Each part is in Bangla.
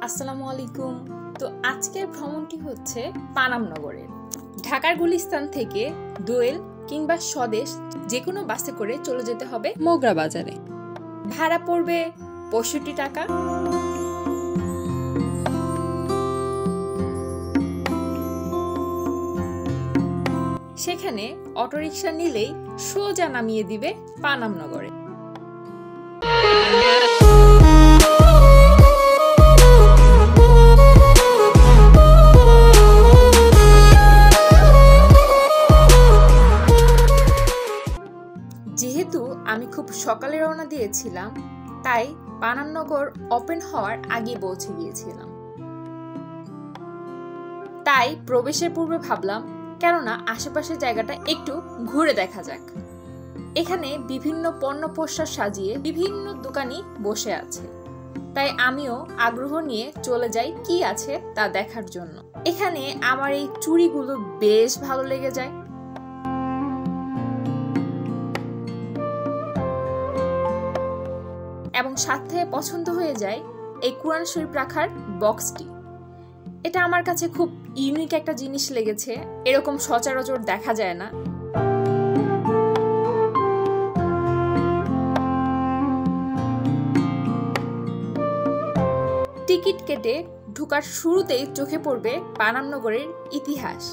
আসসালামু আলাইকুম। তো আজকের ভ্রমণটি হচ্ছে পানাম নগরের। ঢাকার গুলিস্তান থেকে দোয়েল কিংবা স্বদেশ যে কোনো বাসে করে চলে যেতে হবে মোগরা বাজারে। ভাড়া পড়বে ৬৫ টাকা। সেখানে অটোরিকশা নিলেই সোজা নামিয়ে দিবে পানাম নগরে। যেহেতু আমি খুব সকালে রওনা দিয়েছিলাম, তাই পানাম নগর ওপেন হওয়ার আগে পৌঁছে গিয়েছিলাম। তাই প্রবেশের পূর্বে ভাবলাম কেননা আশেপাশের জায়গাটা একটু ঘুরে দেখা যাক। এখানে বিভিন্ন পণ্য পোশাক সাজিয়ে বিভিন্ন দোকানি বসে আছে, তাই আমিও আগ্রহ নিয়ে চলে যাই কি আছে তা দেখার জন্য। এখানে আমার এই চুড়িগুলো বেশ ভালো লেগে যায়। এবং সাথে পছন্দ হয়ে যায় এই কোরআন শরীফ রাখার বক্সটি। এটা আমার কাছে খুব ইউনিক একটা জিনিস লেগেছে, এরকম সচরাচর দেখা যায় না। টিকিট কেটে ঢোকার শুরুতেই চোখে পড়বে পানাম নগরের ইতিহাস।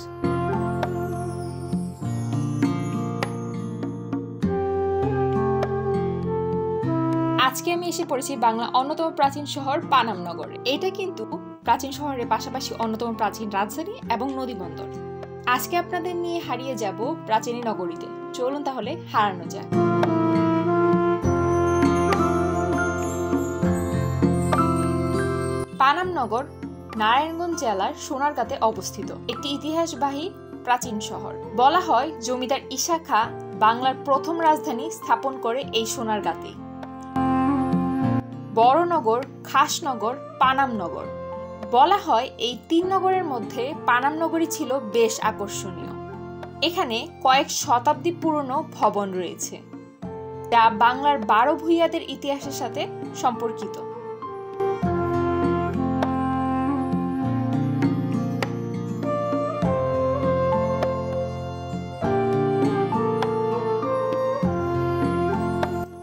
আজকে আমি এসে পড়েছি বাংলা অন্যতম প্রাচীন শহর পানাম নগরে। এটা কিন্তু প্রাচীন শহরের পাশাপাশি অন্যতম প্রাচীন রাজধানী এবং নদী বন্দর। আজকে আপনাদের নিয়ে হারিয়ে যাব প্রাচীন নগরীতে। চলুন তাহলে হারানো যাক। পানাম নগর নারায়ণগঞ্জ জেলার সোনারগাঁতে অবস্থিত একটি ইতিহাসবাহী প্রাচীন শহর। বলা হয় জমিদার ঈশা খাঁ বাংলার প্রথম রাজধানী স্থাপন করে এই সোনারগাঁতে। বড়নগর, খাসনগর, পানাম নগর। বলা হয় এই তিন নগরের মধ্যে পানাম নগরই ছিল বেশ আকর্ষণীয়। এখানে কয়েক শতাব্দী পুরনো ভবন রয়েছে, যা বাংলার ১২ ভূঁইয়াদের ইতিহাসের সাথে সম্পর্কিত।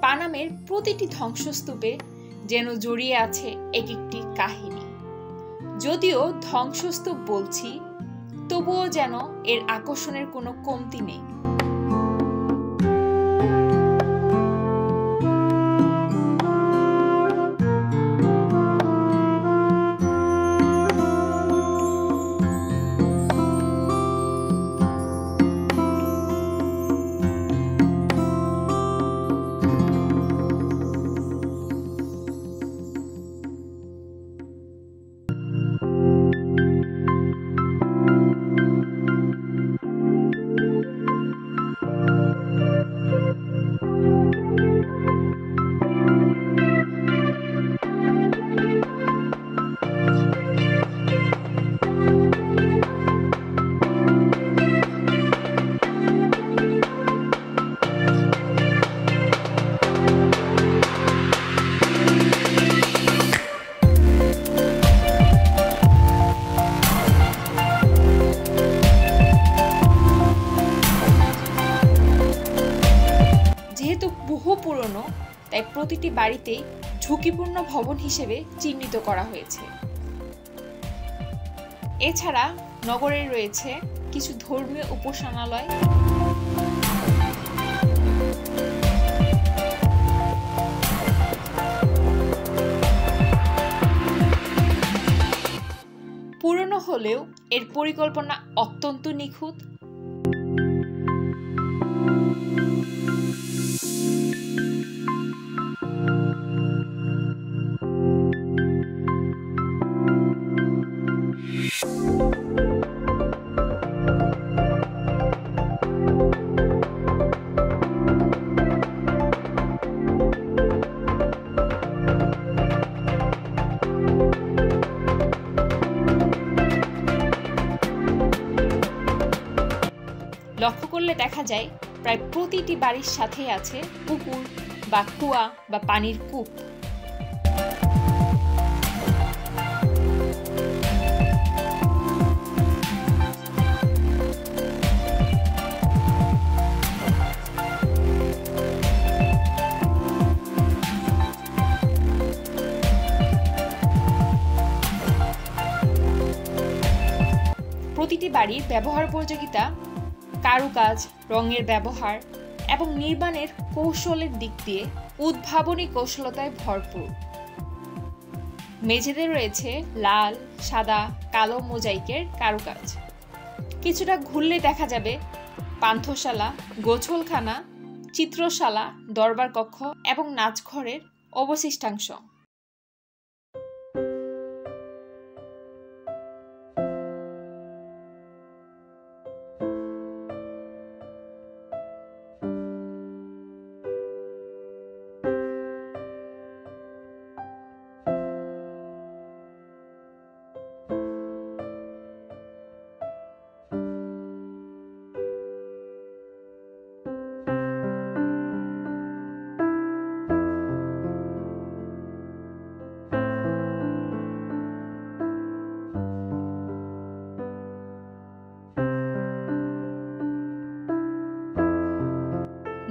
পানামের প্রতিটি ধ্বংসস্তূপে যেন জড়িয়ে আছে এক একটি কাহিনী। যদিও ধ্বংসস্তূপ বলছি, তবুও যেন এর আকর্ষণের কোনো কমতি নেই। যেহেতু বহু পুরনো, তাই প্রতিটি বাড়িতেই ঝুঁকিপূর্ণ ভবন হিসেবে চিহ্নিত করা হয়েছে। এছাড়া নগরে রয়েছে কিছু ধর্মীয় উপাসনালয়, পুরনো হলেও এর পরিকল্পনা অত্যন্ত নিখুঁত। লক্ষ্য করলে দেখা যায় প্রায় প্রতিটি বাড়ির সাথেই আছে পুকুর বা কুয়া বা পানির কূপ। প্রতিটি বাড়ির ব্যবহার উপযোগিতা, কারুকাজ, রঙের ব্যবহার এবং নির্মাণের কৌশলের দিক দিয়ে উদ্ভাবনী কৌশলতায় ভরপুর। মেঝেতে রয়েছে লাল, সাদা, কালো মোজাইকের কারুকাজ। কিছুটা ঘুরলে দেখা যাবে পান্থশালা, গোছলখানা, চিত্রশালা, দরবার কক্ষ এবং নাচঘরের অবশিষ্টাংশ।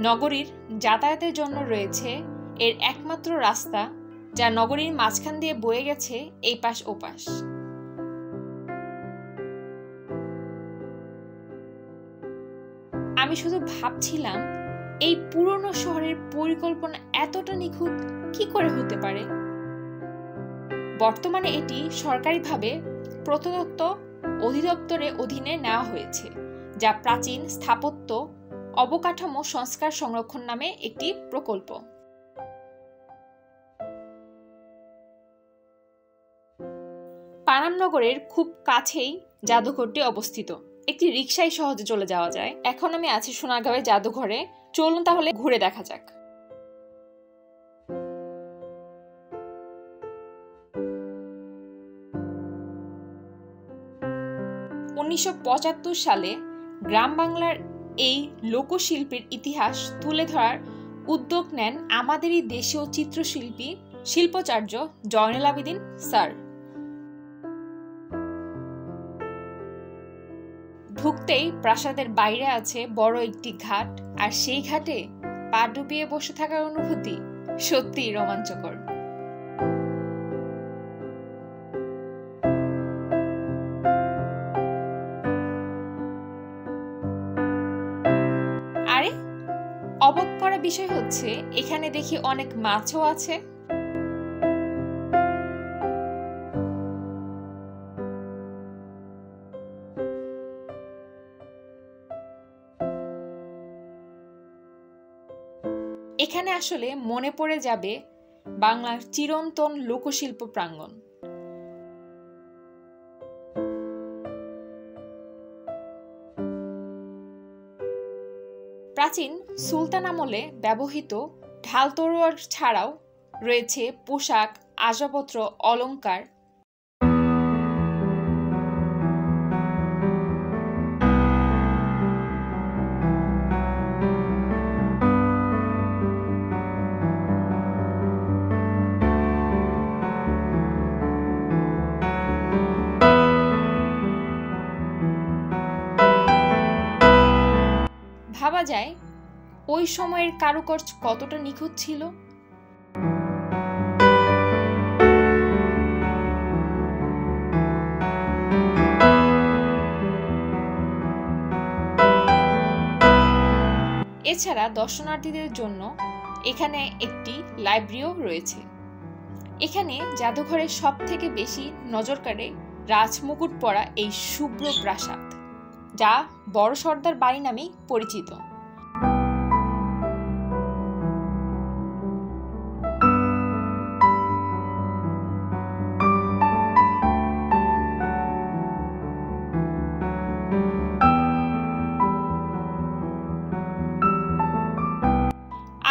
নগরীর যাতায়াতের জন্য রয়েছে এর একমাত্র রাস্তা, যা নগরীর মাঝখান দিয়ে বয়ে গেছে এই পাশ ও পাশ। আমি শুধু ভাবছিলাম এই পুরনো শহরের পরিকল্পনা এতটা নিখুঁত কি করে হতে পারে। বর্তমানে এটি সরকারিভাবে প্রত্নতত্ত্ব অধিদপ্তরের অধীনে নেওয়া হয়েছে, যা প্রাচীন স্থাপত্য অবকাঠামো সংস্কার সংরক্ষণ নামে একটি প্রকল্প। পানাম নগরের খুব কাছেই জাদুঘরটি অবস্থিত। একটি রিকশায় সহজে চলে যাওয়া যায়। এখন আমি আছি সোনারগাঁওয়ের জাদুঘরে। চলুন তাহলে ঘুরে দেখা যাক। 1975 সালে গ্রাম বাংলার এই লোকশিল্পের ইতিহাস তুলে ধরার উদ্যোগ নেন আমাদেরই দেশীয় চিত্রশিল্পী শিল্পাচার্য জয়নুল আবেদিন স্যার। ঢুকতেই প্রাসাদের বাইরে আছে বড় একটি ঘাট, আর সেই ঘাটে পা ডুবিয়ে বসে থাকার অনুভূতি সত্যিই রোমাঞ্চকর। আরে অবাক করা বিষয় হচ্ছে এখানে দেখি অনেক মাছও আছে। এখানে আসলে মনে পড়ে যাবে বাংলার চিরন্তন লোকশিল্প প্রাঙ্গণ। প্রাচীন সুলতান আমলে ব্যবহৃত ঢাল তরোয়ার ছাড়াও রয়েছে পোশাক, আসবাবপত্র, অলংকার। ভাবা যায় ওই সময়ের কারুকার্য কতটা নিখুঁত ছিল। এছাড়া দর্শনার্থীদের জন্য এখানে একটি লাইব্রেরিও রয়েছে। এখানে জাদুঘরের সব থেকে বেশি নজর কাড়ে রাজমুকুট পরা এই শুভ্র প্রাসাদ, যা বড় সর্দার বাড়ি নামেই পরিচিত।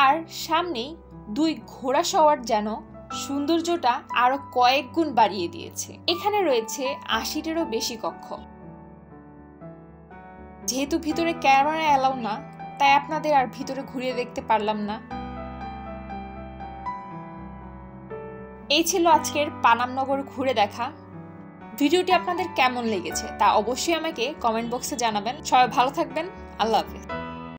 আর সামনেই দুই ঘোড়া সওয়ার যেন সৌন্দর্যটা আরো কয়েক গুণ বাড়িয়ে দিয়েছে। এখানে রয়েছে ৮০-টিরও বেশি কক্ষ। যেহেতু ভিতরে ক্যামেরা অ্যালাউ না, তাই আপনাদের আর ভিতরে ঘুরিয়ে দেখতে পারলাম না। এই ছিল আজকের পানাম নগর ঘুরে দেখা। ভিডিওটি আপনাদের কেমন লেগেছে তা অবশ্যই আমাকে কমেন্ট বক্সে জানাবেন। সবাই ভালো থাকবেন। আল্লাহ হাফেজ।